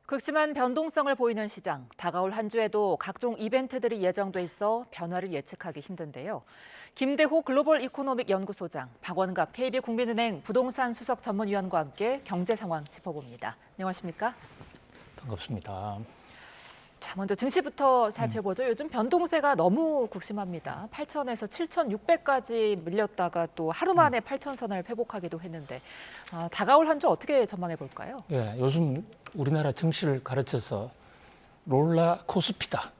극심한 변동성을 보이는 시장, 다가올 한 주에도 각종 이벤트들이 예정돼 있어 변화를 예측하기 힘든데요. 김대호 글로벌 이코노믹 연구소장, 박원갑 KB국민은행 부동산 수석 전문위원과 함께 경제 상황 짚어봅니다. 안녕하십니까? 반갑습니다. 자, 먼저 증시부터 살펴보죠. 요즘 변동세가 너무 극심합니다. 8,000에서 7,600까지 밀렸다가 또 하루 만에 8,000선을 회복하기도 했는데 다가올 한 주 어떻게 전망해 볼까요? 예, 요즘 우리나라 증시를 가르쳐서 롤라코스피다.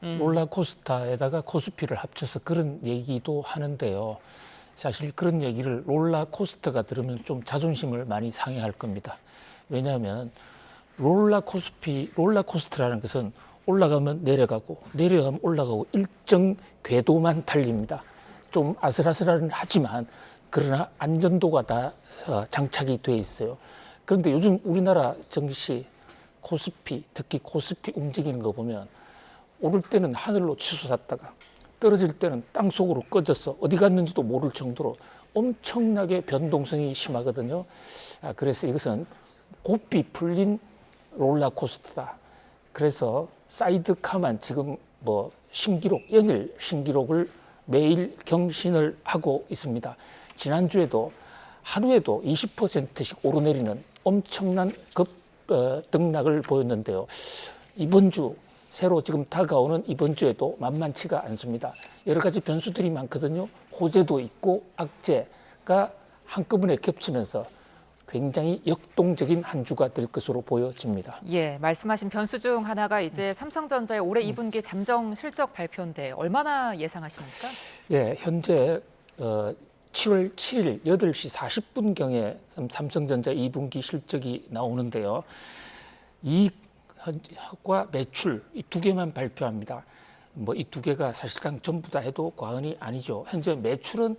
롤라코스터에다가 코스피를 합쳐서 그런 얘기도 하는데요. 사실 그런 얘기를 롤라코스터가 들으면 좀 자존심을 많이 상해할 겁니다. 왜냐하면 롤라코스터라는 것은 올라가면 내려가고 내려가면 올라가고 일정 궤도만 달립니다. 좀 아슬아슬은 하지만 그러나 안전도가 다 장착이 돼 있어요. 그런데 요즘 우리나라 증시 코스피, 특히 코스피 움직이는 거 보면 오를 때는 하늘로 치솟았다가 떨어질 때는 땅속으로 꺼져서 어디 갔는지도 모를 정도로 엄청나게 변동성이 심하거든요. 그래서 이것은 고삐 풀린 롤러코스터다. 그래서 사이드카만 지금 신기록, 연일 신기록을 매일 경신을 하고 있습니다. 지난주에도 하루에도 20%씩 오르내리는 엄청난 등락을 보였는데요. 이번 주 새로 지금 다가오는 이번 주에도 만만치가 않습니다. 여러 가지 변수들이 많거든요. 호재도 있고 악재가 한꺼번에 겹치면서 굉장히 역동적인 한 주가 될 것으로 보여집니다. 예, 말씀하신 변수 중 하나가 이제 삼성전자의 올해 2분기 잠정 실적 발표인데 얼마나 예상하십니까? 예, 현재 7월 7일 8시 40분경에 삼성전자 2분기 실적이 나오는데요. 이익과 매출 이 두 개만 발표합니다. 이 두 개가 사실상 전부 다 해도 과언이 아니죠. 현재 매출은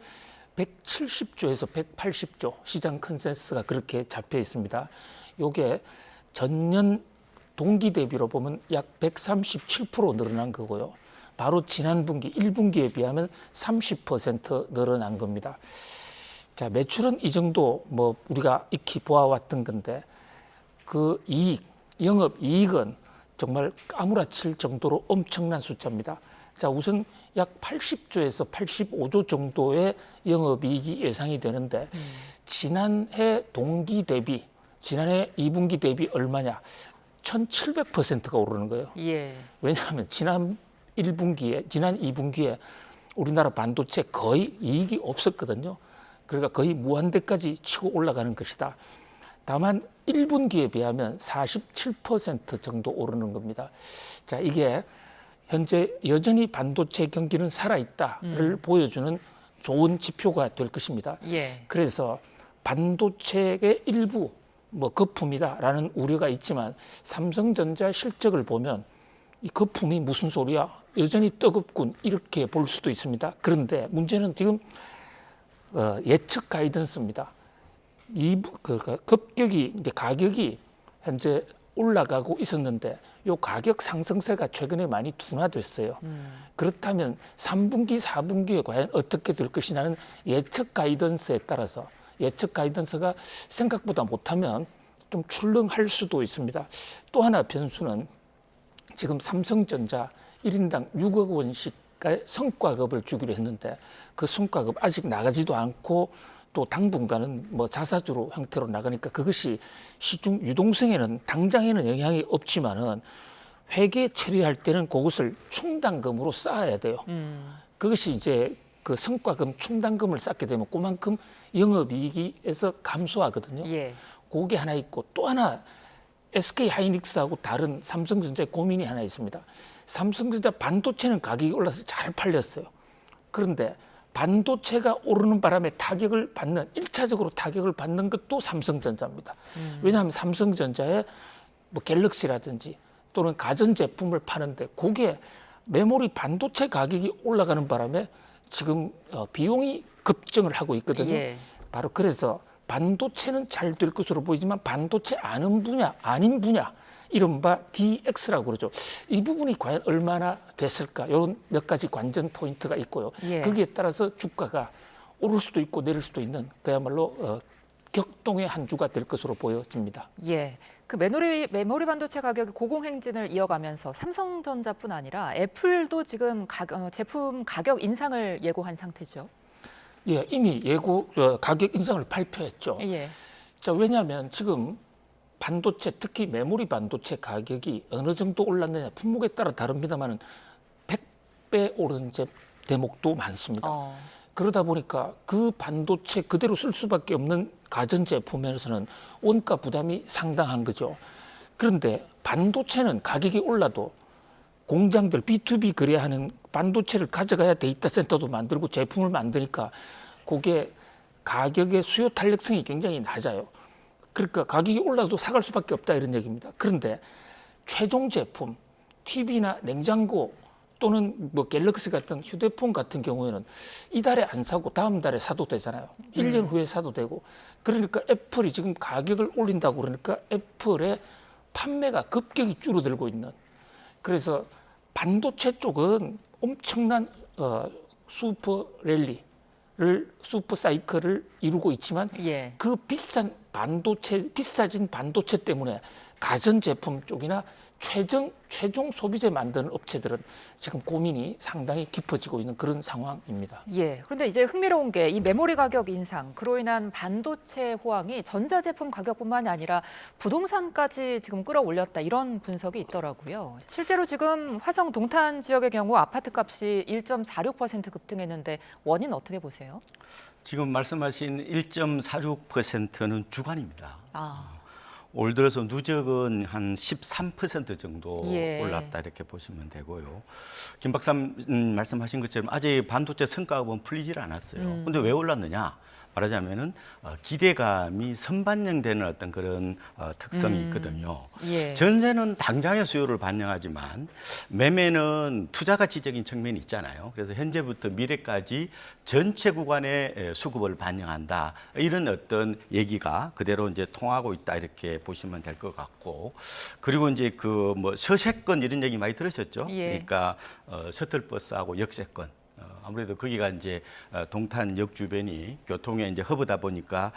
170조에서 180조 시장 컨센서스가 그렇게 잡혀 있습니다. 이게 전년 동기 대비로 보면 약 137% 늘어난 거고요. 바로 지난 분기 1분기에 비하면 30% 늘어난 겁니다. 자, 매출은 이 정도 우리가 익히 보아왔던 건데 그 영업 이익은 정말 까무라칠 정도로 엄청난 숫자입니다. 자, 우선 약 80조에서 85조 정도의 영업이익이 예상이 되는데 지난해 동기 대비, 지난해 2분기 대비 얼마냐? 1700%가 오르는 거예요. 예. 왜냐하면 지난 2분기에 우리나라 반도체 거의 이익이 없었거든요. 그러니까 거의 무한대까지 치고 올라가는 것이다. 다만 1분기에 비하면 47% 정도 오르는 겁니다. 자, 이게 현재 여전히 반도체 경기는 살아있다를 보여주는 좋은 지표가 될 것입니다. 예. 그래서 반도체의 일부 거품이다라는 우려가 있지만 삼성전자 실적을 보면 이 거품이 무슨 소리야? 여전히 뜨겁군 이렇게 볼 수도 있습니다. 그런데 문제는 지금 예측 가이던스입니다. 급격히 이제 가격이 현재 올라가고 있었는데 이 가격 상승세가 최근에 많이 둔화됐어요. 그렇다면 3분기, 4분기에 과연 어떻게 될 것이냐는 예측 가이던스에 따라서 예측 가이던스가 생각보다 못하면 좀 출렁할 수도 있습니다. 또 하나 변수는 지금 삼성전자 1인당 6억 원씩의 성과급을 주기로 했는데 그 성과급 아직 나가지도 않고 또 당분간은 자사주로 형태로 나가니까 그것이 시중 유동성에는 당장에는 영향이 없지만은 회계 처리할 때는 그것을 충당금으로 쌓아야 돼요. 그것이 이제 그 성과금 충당금을 쌓게 되면 그만큼 영업이익에서 감소하거든요. 예. 그게 하나 있고 또 하나 SK 하이닉스하고 다른 삼성전자의 고민이 하나 있습니다. 삼성전자 반도체는 가격이 올라서 잘 팔렸어요. 그런데 반도체가 오르는 바람에 타격을 받는 1차적으로 타격을 받는 것도 삼성전자입니다. 왜냐하면 삼성전자에 갤럭시라든지 또는 가전제품을 파는데 그게 메모리 반도체 가격이 올라가는 바람에 지금 비용이 급증을 하고 있거든요. 예. 바로 그래서 반도체는 잘 될 것으로 보이지만 반도체 아닌 분야 이른바 DX라고 그러죠. 이 부분이 과연 얼마나 됐을까? 이런 몇 가지 관전 포인트가 있고요. 예. 거기에 따라서 주가가 오를 수도 있고 내릴 수도 있는 그야말로 격동의 한 주가 될 것으로 보여집니다. 예. 그 메모리 반도체 가격이 고공행진을 이어가면서 삼성전자뿐 아니라 애플도 지금 제품 가격 인상을 예고한 상태죠. 예, 이미 가격 인상을 발표했죠. 예. 자, 왜냐하면 지금 반도체, 특히 메모리 반도체 가격이 어느 정도 올랐느냐 품목에 따라 다릅니다만은 100배 오른 대목도 많습니다. 그러다 보니까 그 반도체 그대로 쓸 수밖에 없는 가전제품에서는 원가 부담이 상당한 거죠. 그런데 반도체는 가격이 올라도 공장들 B2B 거래하는 반도체를 가져가야 데이터 센터도 만들고 제품을 만드니까 그게 가격의 수요 탄력성이 굉장히 낮아요. 그러니까 가격이 올라도 사갈 수밖에 없다 이런 얘기입니다. 그런데 최종 제품, TV나 냉장고 또는 뭐 갤럭시 같은 휴대폰 같은 경우에는 이달에 안 사고 다음 달에 사도 되잖아요. 1년 후에 사도 되고. 그러니까 애플이 지금 가격을 올린다고 그러니까 애플의 판매가 급격히 줄어들고 있는. 그래서 반도체 쪽은 엄청난 슈퍼 사이클을 이루고 있지만 예. 그 비싸진 반도체 때문에 가전제품 쪽이나 최종 소비재 만드는 업체들은 지금 고민이 상당히 깊어지고 있는 그런 상황입니다. 예. 그런데 이제 흥미로운 게 이 메모리 가격 인상, 그로 인한 반도체 호황이 전자제품 가격뿐만이 아니라 부동산까지 지금 끌어올렸다 이런 분석이 있더라고요. 실제로 지금 화성 동탄 지역의 경우 아파트 값이 1.46% 급등했는데 원인 어떻게 보세요? 지금 말씀하신 1.46%는 주간입니다. 아. 올 들어서 누적은 한 13% 정도 예. 올랐다 이렇게 보시면 되고요. 김 박사님 말씀하신 것처럼 아직 반도체 성과급은 풀리질 않았어요. 근데 왜 올랐느냐? 말하자면은 기대감이 선반영되는 어떤 그런 특성이 있거든요. 예. 전세는 당장의 수요를 반영하지만 매매는 투자 가치적인 측면이 있잖아요. 그래서 현재부터 미래까지 전체 구간의 수급을 반영한다. 이런 어떤 얘기가 그대로 이제 통하고 있다 이렇게 보시면 될 것 같고, 그리고 이제 그 뭐 서세권 이런 얘기 많이 들으셨죠? 예. 그러니까 셔틀버스하고 역세권. 아무래도 거기가 이제 동탄역 주변이 교통에 이제 허브다 보니까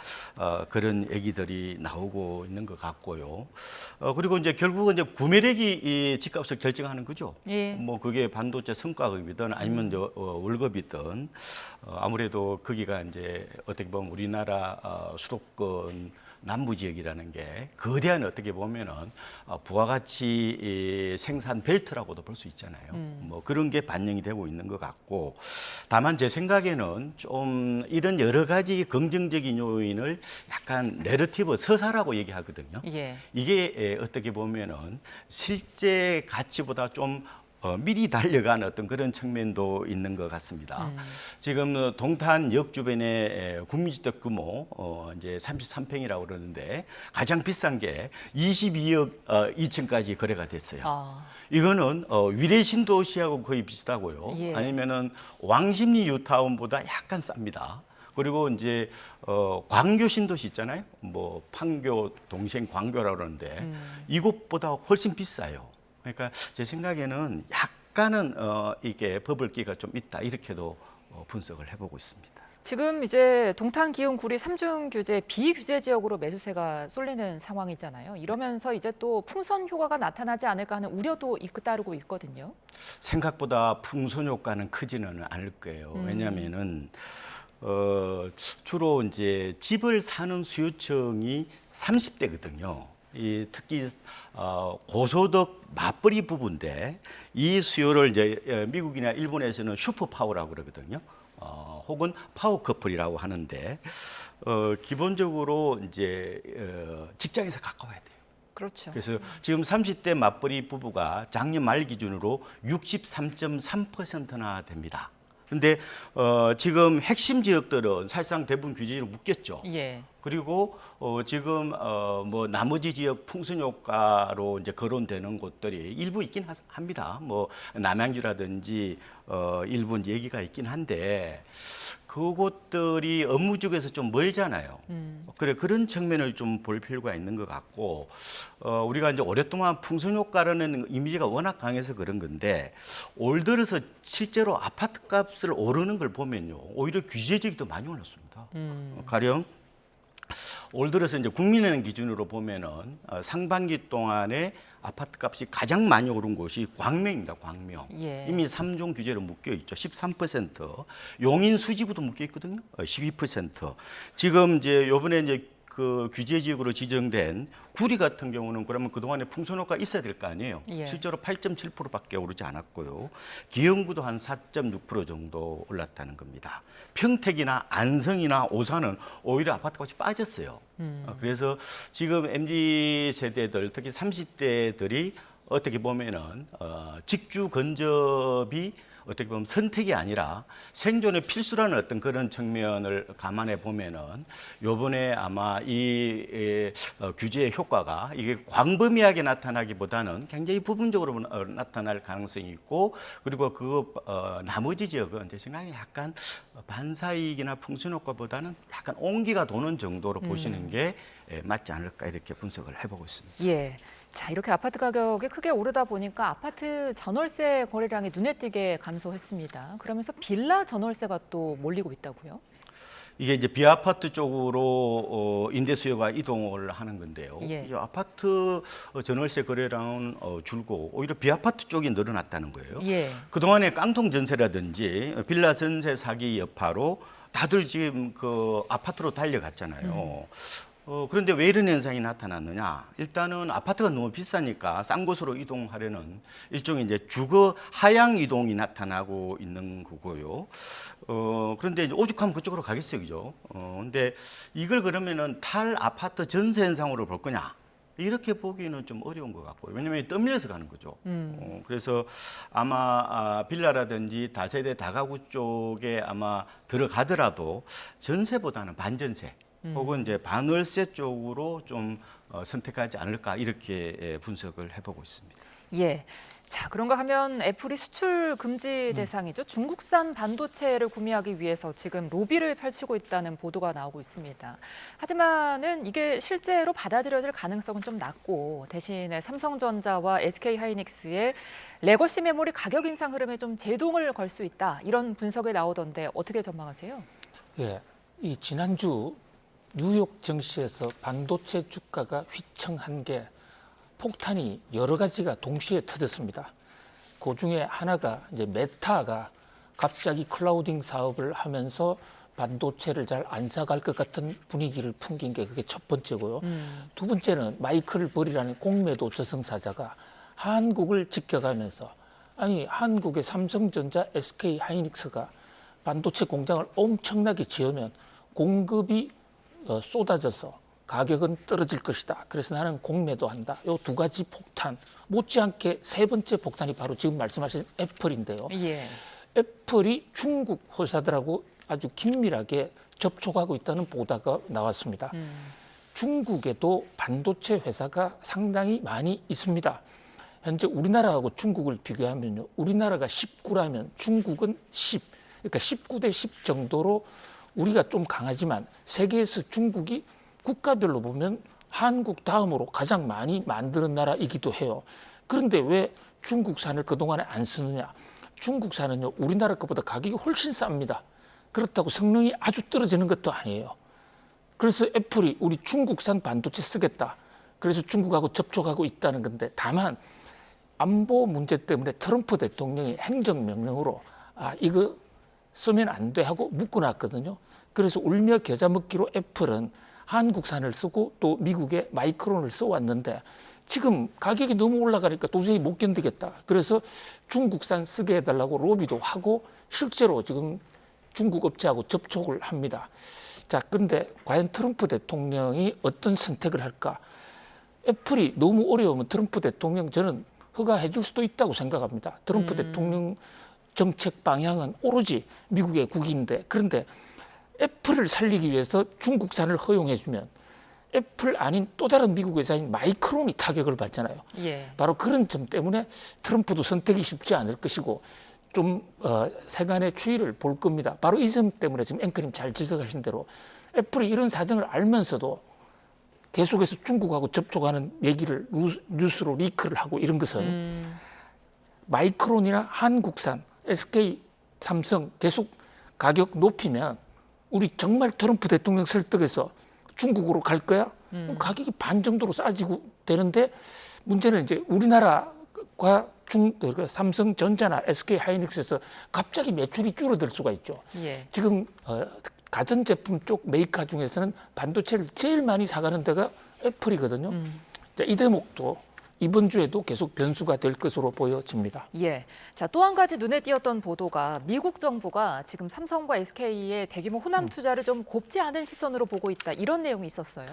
그런 얘기들이 나오고 있는 것 같고요. 그리고 이제 결국은 이제 구매력이 이 집값을 결정하는 거죠. 예. 뭐 그게 반도체 성과급이든 아니면 이제 월급이든 아무래도 거기가 이제 어떻게 보면 우리나라 수도권 남부 지역이라는 게 거대한 어떻게 보면은 부가가치 생산 벨트라고도 볼 수 있잖아요. 뭐 그런 게 반영이 되고 있는 것 같고, 다만 제 생각에는 좀 이런 여러 가지 긍정적인 요인을 약간 내러티브 서사라고 얘기하거든요. 예. 이게 어떻게 보면은 실제 가치보다 좀 미리 달려간 어떤 그런 측면도 있는 것 같습니다. 지금 동탄역 주변의 국민주택 규모 이제 33평이라고 그러는데 가장 비싼 게 22억 2층까지 거래가 됐어요. 아. 이거는 위례 신도시하고 거의 비슷하고요. 예. 아니면은 왕십리 뉴타운보다 약간 쌉니다. 그리고 이제 광교 신도시 있잖아요. 뭐 판교 동생 광교라고 그러는데 이곳보다 훨씬 비싸요. 그러니까 제 생각에는 약간은 이게 버블기가 좀 있다 이렇게도 분석을 해보고 있습니다. 지금 이제 동탄, 기흥, 구리 3중 규제 비규제 지역으로 매수세가 쏠리는 상황이잖아요. 이러면서 이제 또 풍선 효과가 나타나지 않을까 하는 우려도 따르고 있거든요. 생각보다 풍선 효과는 크지는 않을 거예요. 왜냐하면은 주로 이제 집을 사는 수요층이 30대거든요. 특히 고소득 맞벌이 부부인데 이 수요를 이제 미국이나 일본에서는 슈퍼 파워라고 그러거든요. 혹은 파워 커플이라고 하는데 기본적으로 이제 직장에서 가까워야 돼요. 그렇죠. 그래서 지금 30대 맞벌이 부부가 작년 말 기준으로 63.3%나 됩니다. 근데 지금 핵심 지역들은 사실상 대부분 규제로 묶였죠. 예. 그리고 지금 뭐 나머지 지역 풍선 효과로 이제 거론되는 곳들이 일부 있긴 합니다. 뭐 남양주라든지 일부 이제 얘기가 있긴 한데 그곳들이 업무적에서 좀 멀잖아요. 그래 그런 측면을 좀 볼 필요가 있는 것 같고 우리가 이제 오랫동안 풍선 효과라는 이미지가 워낙 강해서 그런 건데 올 들어서 실제로 아파트 값을 오르는 걸 보면요 오히려 규제적이 더 많이 올랐습니다. 가령 올 들어서 이제 국민은행 기준으로 보면은 상반기 동안에 아파트 값이 가장 많이 오른 곳이 광명입니다. 광명. 예. 이미 3종 규제로 묶여 있죠. 13%. 용인 수지구도 묶여 있거든요. 12%. 지금 이제 요번에 이제 그 규제 지역으로 지정된 구리 같은 경우는 그러면 그동안에 풍선효과가 있어야 될 거 아니에요. 예. 실제로 8.7%밖에 오르지 않았고요. 기흥구도 한 4.6% 정도 올랐다는 겁니다. 평택이나 안성이나 오산은 오히려 아파트 값이 빠졌어요. 그래서 지금 MZ 세대들, 특히 30대들이 어떻게 보면은 직주 근접이 어떻게 보면 선택이 아니라 생존의 필수라는 어떤 그런 측면을 감안해 보면은 요번에 아마 이 규제의 효과가 이게 광범위하게 나타나기보다는 굉장히 부분적으로 나타날 가능성이 있고, 그리고 그 나머지 지역은 제 생각에 약간 반사이익이나 풍선 효과보다는 약간 온기가 도는 정도로 보시는 게 맞지 않을까 이렇게 분석을 해보고 있습니다. 예. 자, 이렇게 아파트 가격이 크게 오르다 보니까 아파트 전월세 거래량이 눈에 띄게 감소했습니다. 그러면서 빌라 전월세가 또 몰리고 있다고요? 이게 이제 비아파트 쪽으로 임대 수요가 이동을 하는 건데요. 예. 이제 아파트 전월세 거래량은 줄고 오히려 비아파트 쪽이 늘어났다는 거예요. 예. 그동안에 깡통 전세라든지 빌라 전세 사기 여파로 다들 지금 그 아파트로 달려갔잖아요. 그런데 왜 이런 현상이 나타났느냐? 일단은 아파트가 너무 비싸니까 싼 곳으로 이동하려는 일종의 이제 주거 하향 이동이 나타나고 있는 거고요. 그런데 이제 오죽하면 그쪽으로 가겠어요, 그죠? 근데 이걸 그러면은 탈 아파트 전세 현상으로 볼 거냐? 이렇게 보기는 좀 어려운 것 같고요. 왜냐하면 떠밀려서 가는 거죠. 그래서 아마 빌라라든지 다세대 다가구 쪽에 아마 들어가더라도 전세보다는 반전세 혹은 이제 반월세 쪽으로 좀 선택하지 않을까 이렇게 분석을 해보고 있습니다. 예. 자, 그런가 하면 애플이 수출 금지 대상이죠. 중국산 반도체를 구매하기 위해서 지금 로비를 펼치고 있다는 보도가 나오고 있습니다. 하지만은 이게 실제로 받아들여질 가능성은 좀 낮고, 대신에 삼성전자와 SK하이닉스의 레거시 메모리 가격 인상 흐름에 좀 제동을 걸 수 있다. 이런 분석이 나오던데 어떻게 전망하세요? 예, 이 지난주 뉴욕 증시에서 반도체 주가가 휘청한 게 폭탄이 여러 가지가 동시에 터졌습니다. 그 중에 하나가 이제 메타가 갑자기 클라우딩 사업을 하면서 반도체를 잘 안 사갈 것 같은 분위기를 풍긴 게 그게 첫 번째고요. 두 번째는 마이클 버리라는 공매도 저승사자가 한국을 지켜가면서 아니 한국의 삼성전자, SK하이닉스가 반도체 공장을 엄청나게 지으면 공급이 쏟아져서 가격은 떨어질 것이다. 그래서 나는 공매도 한다. 이 두 가지 폭탄, 못지않게 세 번째 폭탄이 바로 지금 말씀하신 애플인데요. 예. 애플이 중국 회사들하고 아주 긴밀하게 접촉하고 있다는 보도가 나왔습니다. 중국에도 반도체 회사가 상당히 많이 있습니다. 현재 우리나라하고 중국을 비교하면요. 우리나라가 19라면 중국은 10, 그러니까 19대 10 정도로 우리가 좀 강하지만 세계에서 중국이 국가별로 보면 한국 다음으로 가장 많이 만드는 나라이기도 해요. 그런데 왜 중국산을 그동안에 안 쓰느냐? 중국산은요, 우리나라 것보다 가격이 훨씬 쌉니다. 그렇다고 성능이 아주 떨어지는 것도 아니에요. 그래서 애플이 우리 중국산 반도체 쓰겠다. 그래서 중국하고 접촉하고 있다는 건데, 다만 안보 문제 때문에 트럼프 대통령이 행정명령으로 이거 쓰면 안 돼 하고 묶어놨거든요. 그래서 울며 겨자 먹기로 애플은 한국산을 쓰고 또 미국의 마이크론을 써왔는데 지금 가격이 너무 올라가니까 도저히 못 견디겠다. 그래서 중국산 쓰게 해달라고 로비도 하고 실제로 지금 중국 업체하고 접촉을 합니다. 자, 그런데 과연 트럼프 대통령이 어떤 선택을 할까? 애플이 너무 어려우면 트럼프 대통령 저는 허가해 줄 수도 있다고 생각합니다. 트럼프 대통령 정책 방향은 오로지 미국의 국익인데, 그런데 애플을 살리기 위해서 중국산을 허용해주면 애플 아닌 또 다른 미국 회사인 마이크론이 타격을 받잖아요. 예. 바로 그런 점 때문에 트럼프도 선택이 쉽지 않을 것이고 좀 세간의 추이를 볼 겁니다. 바로 이 점 때문에 지금 앵커님 잘 지적하신 대로 애플이 이런 사정을 알면서도 계속해서 중국하고 접촉하는 얘기를 뉴스로 리크를 하고 이런 것은 마이크론이나 한국산, SK, 삼성 계속 가격 높이면 우리 정말 트럼프 대통령 설득해서 중국으로 갈 거야? 그럼 가격이 반 정도로 싸지고 되는데 문제는 이제 우리나라가 삼성전자나 SK하이닉스에서 갑자기 매출이 줄어들 수가 있죠. 예. 지금 가전제품 쪽 메이커 중에서는 반도체를 제일 많이 사가는 데가 애플이거든요. 자, 이 대목도 이번 주에도 계속 변수가 될 것으로 보여집니다. 예. 자, 또 한 가지 눈에 띄었던 보도가 미국 정부가 지금 삼성과 SK의 대규모 호남 투자를 좀 곱지 않은 시선으로 보고 있다. 이런 내용이 있었어요.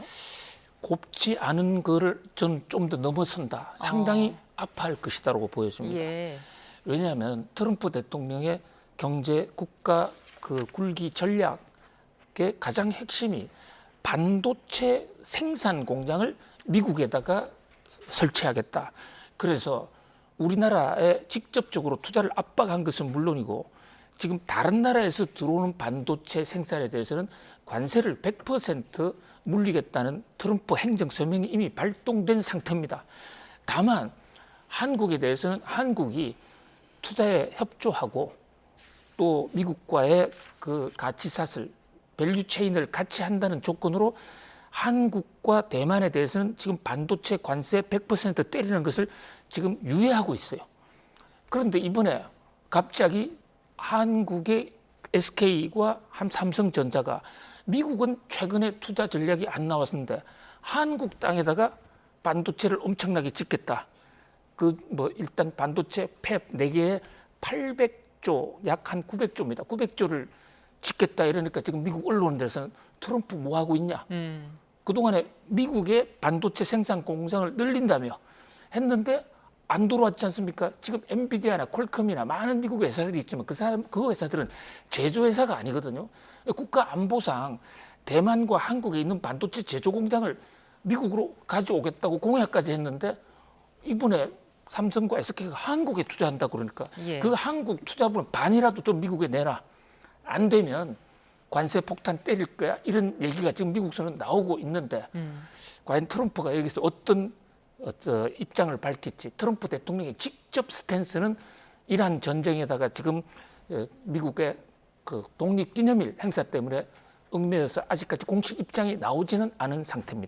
곱지 않은 거를 전 좀 더 넘어선다. 상당히 아파할 것이다라고 보여집니다. 예. 왜냐하면 트럼프 대통령의 경제 국가 그 굴기 전략의 가장 핵심이 반도체 생산 공장을 미국에다가 설치하겠다. 그래서 우리나라에 직접적으로 투자를 압박한 것은 물론이고 지금 다른 나라에서 들어오는 반도체 생산에 대해서는 관세를 100% 물리겠다는 트럼프 행정 서명이 이미 발동된 상태입니다. 다만 한국에 대해서는 한국이 투자에 협조하고 또 미국과의 그 가치사슬, 밸류 체인을 같이 한다는 조건으로 한국과 대만에 대해서는 지금 반도체 관세 100% 때리는 것을 지금 유예하고 있어요. 그런데 이번에 갑자기 한국의 SK와 삼성전자가 미국은 최근에 투자 전략이 안 나왔는데 한국 땅에다가 반도체를 엄청나게 짓겠다. 그 뭐 일단 반도체 팹 4개에 800조, 약 한 900조입니다. 900조를 짓겠다 이러니까 지금 미국 언론에서는 트럼프 뭐 하고 있냐? 그동안에 미국의 반도체 생산 공장을 늘린다며 했는데 안 들어왔지 않습니까? 지금 엔비디아나 퀄컴이나 많은 미국 회사들이 있지만 그 회사들은 제조회사가 아니거든요. 국가안보상 대만과 한국에 있는 반도체 제조 공장을 미국으로 가져오겠다고 공약까지 했는데 이번에 삼성과 SK가 한국에 투자한다고 그러니까 예. 그 한국 투자분은 반이라도 좀 미국에 내라. 안 되면 관세 폭탄 때릴 거야. 이런 얘기가 지금 미국에서는 나오고 있는데 과연 트럼프가 여기서 어떤 입장을 밝힐지 트럼프 대통령의 직접 스탠스는 이란 전쟁에다가 지금 미국의 그 독립기념일 행사 때문에 얽매여서 아직까지 공식 입장이 나오지는 않은 상태입니다.